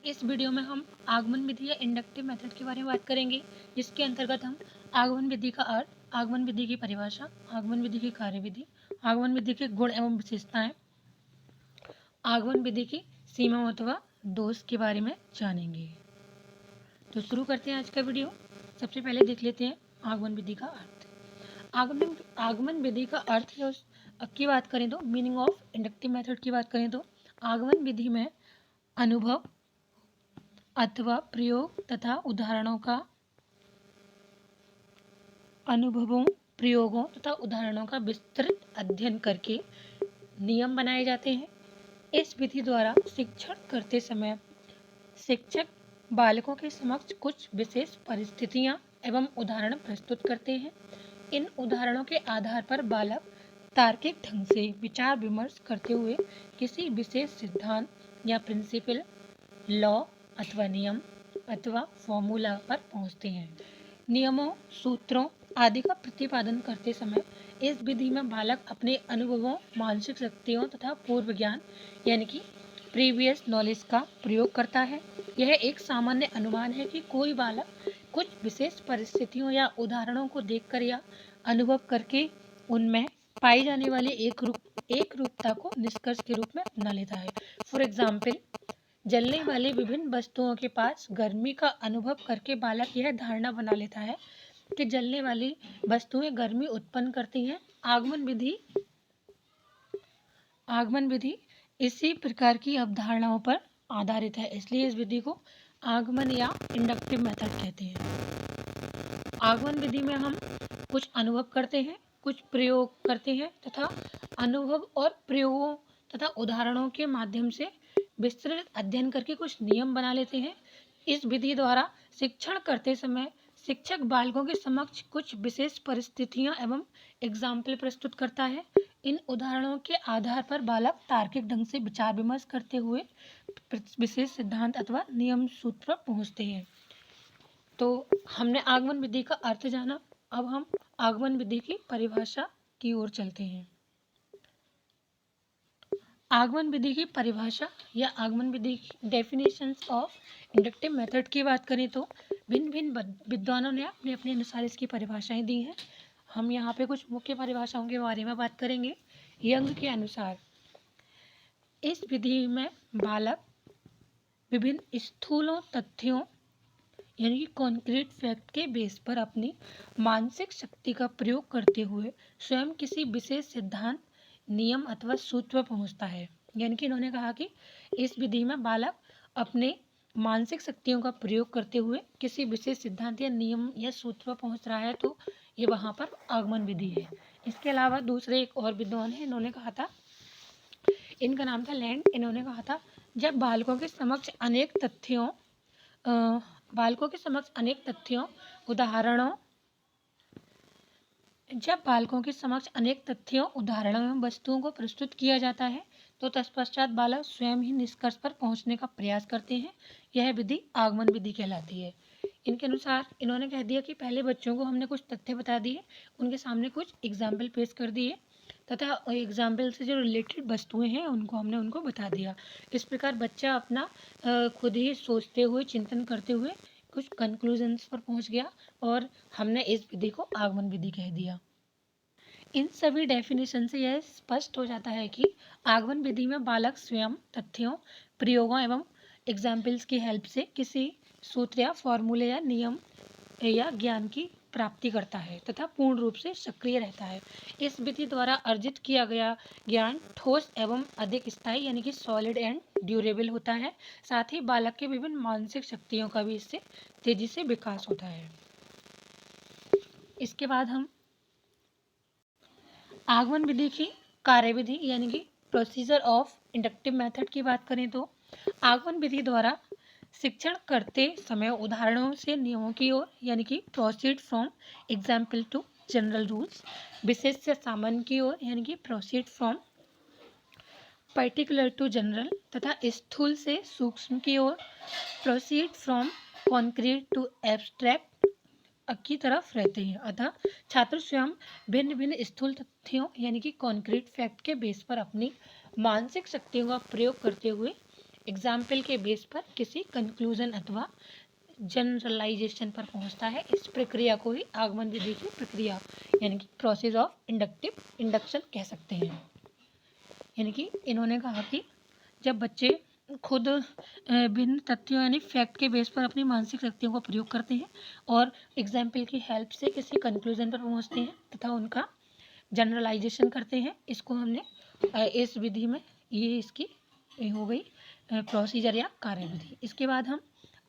इस वीडियो में हम आगमन विधि या इंडक्टिव मेथड के बारे में बात करेंगे, जिसके अंतर्गत हम आगमन विधि का अर्थ, आगमन विधि की परिभाषा, आगमन विधि की कार्यविधि, आगमन विधि के गुण एवं विशेषताएं, आगमन विधि की सीमा अथवा दोष के बारे में जानेंगे। तो शुरू करते हैं आज का वीडियो। सबसे पहले देख लेते हैं आगमन विधि का अर्थ। आगमन विधि का अर्थ की बात करें तो, मीनिंग ऑफ इंडक्टिव मेथड की बात करें तो, आगमन विधि में अनुभव अथवा प्रयोग तथा प्रयोगों तथा उदाहरणों का विस्तृत अध्ययन करके नियम बनाए जाते हैं। इस विधि द्वारा शिक्षण करते समय शिक्षक बालकों के समक्ष कुछ विशेष परिस्थितियां एवं उदाहरण प्रस्तुत करते हैं। इन उदाहरणों के आधार पर बालक तार्किक ढंग से विचार विमर्श करते हुए किसी विशेष सिद्धांत या प्रिंसिपल, लॉ अथवा नियम अथवा फॉर्मूला पर पहुंचते हैं। नियमों, सूत्रों आदि का प्रतिपादन करते समय इस विधि में बालक अपने अनुभवों, मानसिक शक्तियों तथा पूर्व ज्ञान यानी कि प्रीवियस नॉलेज का प्रयोग करता है। यह एक सामान्य अनुमान है कि कोई बालक कुछ विशेष परिस्थितियों या उदाहरणों को देखकर या अनुभव करके उनमें पाई जाने वाली एक रूपता को निष्कर्ष के रूप में अपना लेता है। फॉर एग्जाम्पल, जलने वाली विभिन्न वस्तुओं के पास गर्मी का अनुभव करके बालक यह धारणा बना लेता है कि जलने वाली वस्तुएं गर्मी उत्पन्न करती हैं। आगमन विधि इसी प्रकार की अवधारणाओं पर आधारित है, इसलिए इस विधि को आगमन या इंडक्टिव मेथड कहते हैं। आगमन विधि में हम कुछ अनुभव करते हैं, कुछ प्रयोग करते हैं तथा अनुभव और प्रयोगों तथा उदाहरणों के माध्यम से विस्तृत अध्ययन करके कुछ नियम बना लेते हैं। इस विधि द्वारा शिक्षण करते समय शिक्षक बालकों के समक्ष कुछ विशेष परिस्थितियां एवं एग्जाम्पल प्रस्तुत करता है। इन उदाहरणों के आधार पर बालक तार्किक ढंग से विचार विमर्श करते हुए विशेष सिद्धांत अथवा नियम सूत्र पर पहुंचते हैं। तो हमने आगमन विधि का अर्थ जाना, अब हम आगमन विधि की परिभाषा की ओर चलते हैं। आगमन विधि की परिभाषा या आगमन विधि की डेफिनेशंस ऑफ इंडक्टिव मेथड की बात करें तो भिन्न भिन्न विद्वानों ने अपने अपने अनुसार इसकी परिभाषाएं दी हैं। हम यहाँ पे कुछ मुख्य परिभाषाओं के बारे में बात करेंगे। यंग के अनुसार इस विधि में बालक विभिन्न स्थूलों तथ्यों यानी कि कॉन्क्रीट फैक्ट के बेस पर अपनी मानसिक शक्ति का प्रयोग करते हुए स्वयं किसी विशेष सिद्धांत, नियम अथवा सूत्र पर पहुंचता है। यानी कि इन्होंने कहा कि इस विधि में बालक अपने मानसिक शक्तियों का प्रयोग करते हुए किसी विशेष सिद्धांत या नियम या सूत्र पर पहुंच रहा है, तो ये वहां पर आगमन विधि है। इसके अलावा दूसरे एक और विद्वान है, इन्होंने कहा था, इनका नाम था लैंड। इन्होंने कहा था जब बालकों के समक्ष अनेक तथ्यों, उदाहरणों एवं वस्तुओं को प्रस्तुत किया जाता है तो तत्पश्चात बालक स्वयं ही निष्कर्ष पर पहुंचने का प्रयास करते हैं। यह विधि आगमन विधि कहलाती है। इनके अनुसार इन्होंने कह दिया कि पहले बच्चों को हमने कुछ तथ्य बता दिए, उनके सामने कुछ एग्जाम्पल पेश कर दिए तथा एग्जाम्पल से जो रिलेटेड वस्तुएं हैं उनको बता दिया। इस प्रकार बच्चा अपना खुद ही सोचते हुए, चिंतन करते हुए कुछ कंक्लूजन्स पर पहुंच गया और हमने इस विधि को आगमन विधि कह दिया। इन सभी डेफिनेशन से यह स्पष्ट हो जाता है कि आगमन विधि में बालक स्वयं तथ्यों, प्रयोगों एवं एग्जाम्पल्स की हेल्प से किसी सूत्र या फॉर्मूले या नियम या ज्ञान की प्राप्ति करता है तथा पूर्ण रूप से सक्रिय रहता है। इस विधि द्वारा अर्जित किया गया ज्ञान ठोस एवं अधिक स्थायी यानी कि सॉलिड एंड ड्यूरेबल होता है। साथ ही बालक के विभिन्न मानसिक शक्तियों का भी इससे तेजी से विकास होता है। इसके बाद हम आगमन विधि की कार्यविधि यानी कि प्रोसीजर ऑफ इंडक्टिव मेथड की बात करें तो आगमन विधि द्वारा शिक्षण करते समय उदाहरणों से नियमों की ओर यानी कि proceed from example to general rules, विशेष से सामान्य की ओर यानी कि proceed from particular to general तथा स्थूल से सूक्ष्म की ओर proceed from concrete to abstract की तरफ रहते हैं। अतः छात्र स्वयं भिन्न भिन्न स्थूल तथ्यों यानी कि कॉन्क्रीट फैक्ट के बेस पर अपनी मानसिक शक्तियों का प्रयोग करते हुए एग्जाम्पल के बेस पर किसी कंक्लूजन अथवा जनरलाइजेशन पर पहुंचता है। इस प्रक्रिया को ही आगमन विधि की प्रक्रिया यानी कि प्रोसेस ऑफ इंडक्शन कह सकते हैं। यानी कि इन्होंने कहा कि जब बच्चे खुद भिन्न तथ्यों यानी फैक्ट के बेस पर अपनी मानसिक शक्तियों का प्रयोग करते हैं और एग्जाम्पल की हेल्प से किसी कंक्लूजन पर पहुंचते हैं तथा उनका जनरलाइजेशन करते हैं, इसको हमने इस विधि में ये इसकी हो गई प्रोसीजर या कार्यविधि। इसके बाद हम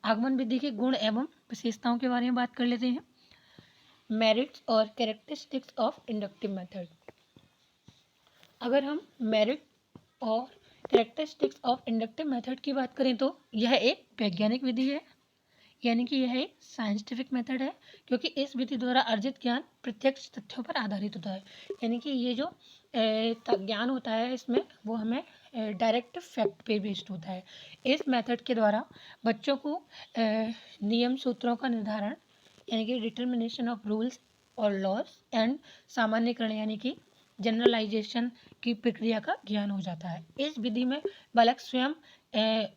आगमन विधि के गुण एवं विशेषताओं के बारे में बात कर लेते हैं। मेरिट्स और कैरेक्टरिस्टिक्स ऑफ इंडक्टिव मेथड। अगर हम मेरिट और कैरेक्टरिस्टिक्स ऑफ इंडक्टिव मेथड की बात करें तो यह एक वैज्ञानिक विधि है, यानी कि यह एक साइंटिफिक मेथड है, क्योंकि इस विधि द्वारा अर्जित ज्ञान प्रत्यक्ष तथ्यों पर आधारित होता है। यानी कि ये जो ज्ञान होता है इसमें वो हमें डायरेक्ट फैक्ट पे बेस्ड होता है। इस मेथड के द्वारा बच्चों को नियम सूत्रों का निर्धारण यानी कि डिटर्मिनेशन ऑफ रूल्स और लॉस एंड सामान्यकरण यानी कि जनरलाइजेशन की प्रक्रिया का ज्ञान हो जाता है। इस विधि में बालक स्वयं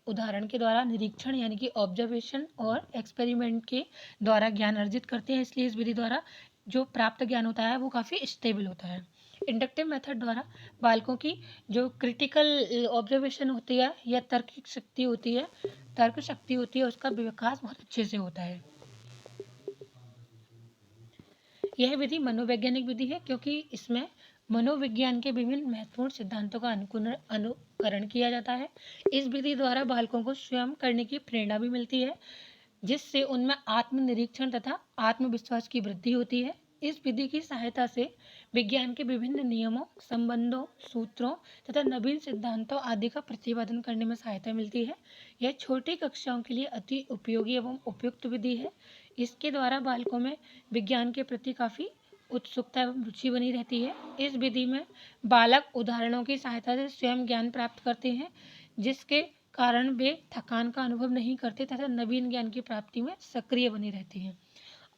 उदाहरण के द्वारा निरीक्षण यानी कि ऑब्जर्वेशन और एक्सपेरिमेंट के द्वारा ज्ञान अर्जित करते हैं, इसलिए इस विधि द्वारा जो प्राप्त ज्ञान होता है वो काफ़ी स्टेबल होता है। इंडक्टिव मेथड द्वारा बालकों की जो क्रिटिकल ऑब्जर्वेशन होती है या तर्क शक्ति होती है उसका विकास बहुत अच्छे से होता है। यह विधि मनोवैज्ञानिक विधि है, क्योंकि इसमें मनोविज्ञान के विभिन्न महत्वपूर्ण सिद्धांतों का अनुकरण किया जाता है। इस विधि द्वारा बालकों को स्वयं करने की प्रेरणा भी मिलती है, जिससे उनमें आत्मनिरीक्षण तथा आत्मविश्वास की वृद्धि होती है। इस विधि की सहायता से विज्ञान के विभिन्न नियमों, संबंधों, सूत्रों तथा नवीन सिद्धांतों आदि का प्रतिपादन करने में सहायता मिलती है। यह छोटी कक्षाओं के लिए अति उपयोगी एवं उपयुक्त विधि है। इसके द्वारा बालकों में विज्ञान के प्रति काफ़ी उत्सुकता एवं रुचि बनी रहती है। इस विधि में बालक उदाहरणों की सहायता से स्वयं ज्ञान प्राप्त करते हैं, जिसके कारण वे थकान का अनुभव नहीं करते तथा नवीन ज्ञान की प्राप्ति में सक्रिय बने रहते हैं।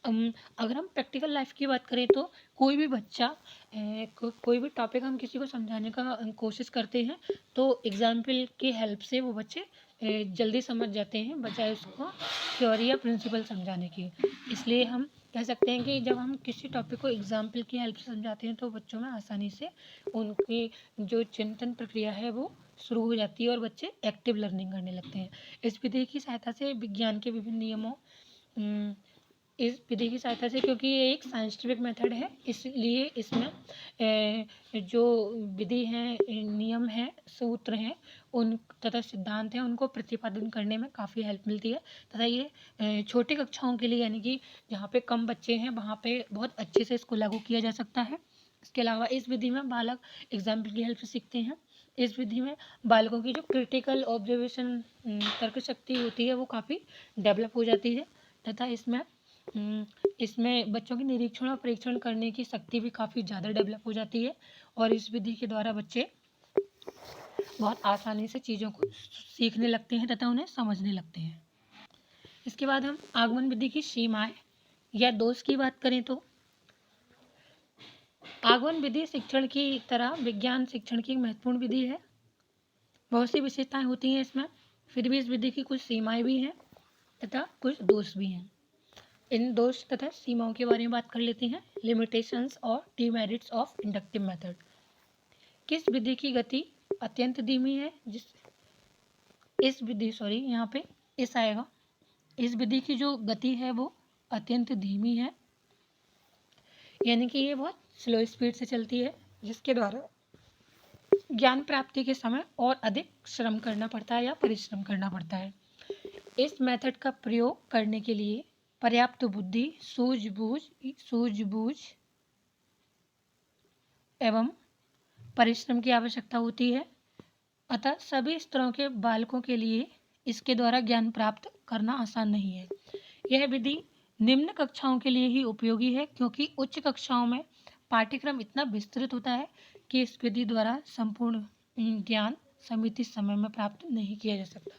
अगर हम प्रैक्टिकल लाइफ की बात करें तो कोई भी बच्चा कोई भी टॉपिक हम किसी को समझाने का कोशिश करते हैं तो एग्जाम्पल की हेल्प से वो बच्चे जल्दी समझ जाते हैं, बजाय उसको थ्योरी या प्रिंसिपल समझाने की। इसलिए हम कह सकते हैं कि जब हम किसी टॉपिक को एग्जाम्पल की हेल्प से समझाते हैं तो बच्चों में आसानी से उनकी जो चिंतन प्रक्रिया है वो शुरू हो जाती है और बच्चे एक्टिव लर्निंग करने लगते हैं। इस विधि की सहायता से विज्ञान के विभिन्न नियमों इस विधि की सहायता से क्योंकि ये एक साइंटिफिक मेथड है, इसलिए इसमें जो विधि है, नियम हैं, सूत्र हैं उन तथा सिद्धांत हैं उनको प्रतिपादन करने में काफ़ी हेल्प मिलती है तथा ये छोटी कक्षाओं के लिए यानी कि जहाँ पे कम बच्चे हैं वहाँ पे बहुत अच्छे से इसको लागू किया जा सकता है। इसके अलावा इस विधि में बालक एग्जाम्पल की हेल्प से सीखते हैं। इस विधि में बालकों की जो क्रिटिकल ऑब्जर्वेशन तर्क शक्ति होती है वो काफ़ी डेवलप हो जाती है तथा इसमें बच्चों की निरीक्षण और परीक्षण करने की शक्ति भी काफ़ी ज़्यादा डेवलप हो जाती है और इस विधि के द्वारा बच्चे बहुत आसानी से चीज़ों को सीखने लगते हैं तथा उन्हें समझने लगते हैं। इसके बाद हम आगमन विधि की सीमाएं या दोष की बात करें तो आगमन विधि शिक्षण की तरह विज्ञान शिक्षण की एक महत्वपूर्ण विधि है। बहुत सी विशेषताएं होती हैं इसमें, फिर भी इस विधि की कुछ सीमाएं भी हैं तथा कुछ दोष भी हैं। इन दोष तथा सीमाओं के बारे में बात कर लेते हैं। लिमिटेशंस और डिमेरिट्स ऑफ इंडक्टिव मेथड। किस विधि की गति अत्यंत धीमी है, इस विधि की जो गति है वो अत्यंत धीमी है, यानी कि ये बहुत स्लो स्पीड से चलती है, जिसके द्वारा ज्ञान प्राप्ति के समय और अधिक श्रम करना पड़ता है या परिश्रम करना पड़ता है। इस मेथड का प्रयोग करने के लिए पर्याप्त बुद्धि, सूझबूझ एवं परिश्रम की आवश्यकता होती है। अतः सभी स्तरों के बालकों के लिए इसके द्वारा ज्ञान प्राप्त करना आसान नहीं है। यह विधि निम्न कक्षाओं के लिए ही उपयोगी है, क्योंकि उच्च कक्षाओं में पाठ्यक्रम इतना विस्तृत होता है कि इस विधि द्वारा संपूर्ण ज्ञान सीमित समय में प्राप्त नहीं किया जा सकता।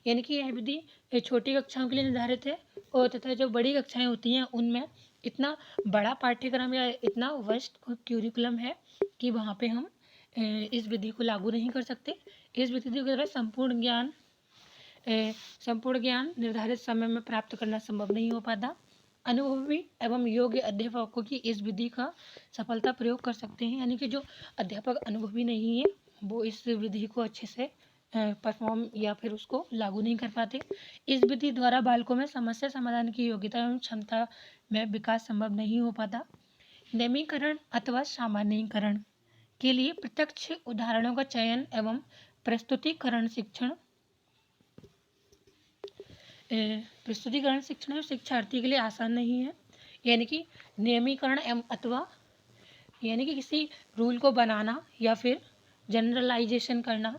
यानी कि यह विधि छोटी कक्षाओं के लिए निर्धारित है और तथा जो बड़ी कक्षाएं होती हैं उनमें इतना बड़ा पाठ्यक्रम या इतना वास्ट क्यूरिकुलम है कि वहाँ पे हम इस विधि को लागू नहीं कर सकते। इस विधि के द्वारा संपूर्ण ज्ञान संपूर्ण ज्ञान निर्धारित समय में प्राप्त करना संभव नहीं हो पाता। अनुभवी एवं योग्य अध्यापकों की इस विधि का सफलता प्रयोग कर सकते हैं, यानी कि जो अध्यापक अनुभवी नहीं है वो इस विधि को अच्छे से परफॉर्म या फिर उसको लागू नहीं कर पाते। इस विधि द्वारा बालकों में समस्या समाधान की योग्यता एवं क्षमता में विकास संभव नहीं हो पाता। नियमीकरण अथवा सामान्यीकरण के लिए प्रत्यक्ष उदाहरणों का चयन एवं प्रस्तुतिकरण शिक्षण शिक्षार्थी के लिए आसान नहीं है। यानी कि नियमीकरण एवं अथवा यानी कि किसी रूल को बनाना या फिर जनरलाइजेशन करना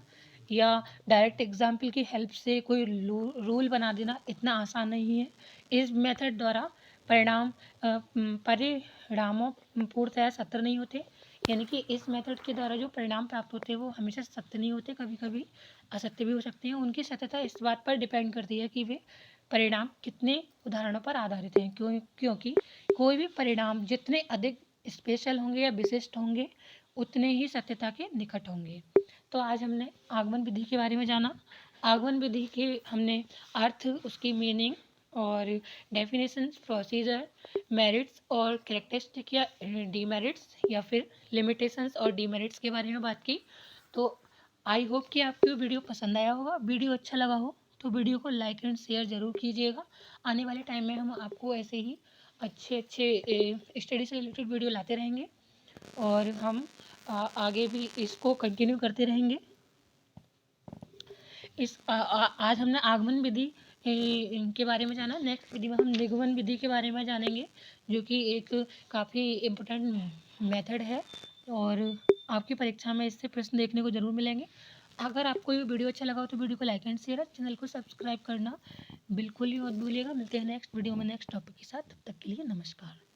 या डायरेक्ट एग्जाम्पल की हेल्प से कोई रूल बना देना इतना आसान नहीं है। इस मेथड द्वारा परिणामों पूर्णतः सत्य नहीं होते। यानी कि इस मेथड के द्वारा जो परिणाम प्राप्त होते हैं वो हमेशा सत्य नहीं होते, कभी कभी असत्य भी हो सकते हैं। उनकी सत्यता इस बात पर डिपेंड करती है कि वे परिणाम कितने उदाहरणों पर आधारित हैं, क्योंकि कोई भी परिणाम जितने अधिक स्पेशल होंगे या विशिष्ट होंगे उतने ही सत्यता के निकट होंगे। तो आज हमने आगमन विधि के बारे में जाना। आगमन विधि के हमने अर्थ, उसकी मीनिंग और डेफिनेशंस, प्रोसीजर, मेरिट्स और कैरेक्टरिस्टिक या डीमेरिट्स या फिर लिमिटेशंस और डीमेरिट्स के बारे में बात की। तो आई होप कि आपको वीडियो पसंद आया होगा। वीडियो अच्छा लगा हो तो वीडियो को लाइक एंड शेयर ज़रूर कीजिएगा। आने वाले टाइम में हम आपको ऐसे ही अच्छे स्टडी से रिलेटेड वीडियो लाते रहेंगे और हम आगे भी इसको कंटिन्यू करते रहेंगे। आज हमने आगमन विधि के बारे में जाना। नेक्स्ट वीडियो में हम निगमन विधि के बारे में जानेंगे, जो कि एक काफ़ी इम्पोर्टेंट मेथड है और आपकी परीक्षा में इससे प्रश्न देखने को ज़रूर मिलेंगे। अगर आपको ये वीडियो अच्छा लगा हो तो वीडियो को लाइक एंड शेयर, चैनल को सब्सक्राइब करना बिल्कुल ही मत भूलिएगा। मिलते हैं नेक्स्ट वीडियो में नेक्स्ट टॉपिक के साथ। तब तक के लिए नमस्कार।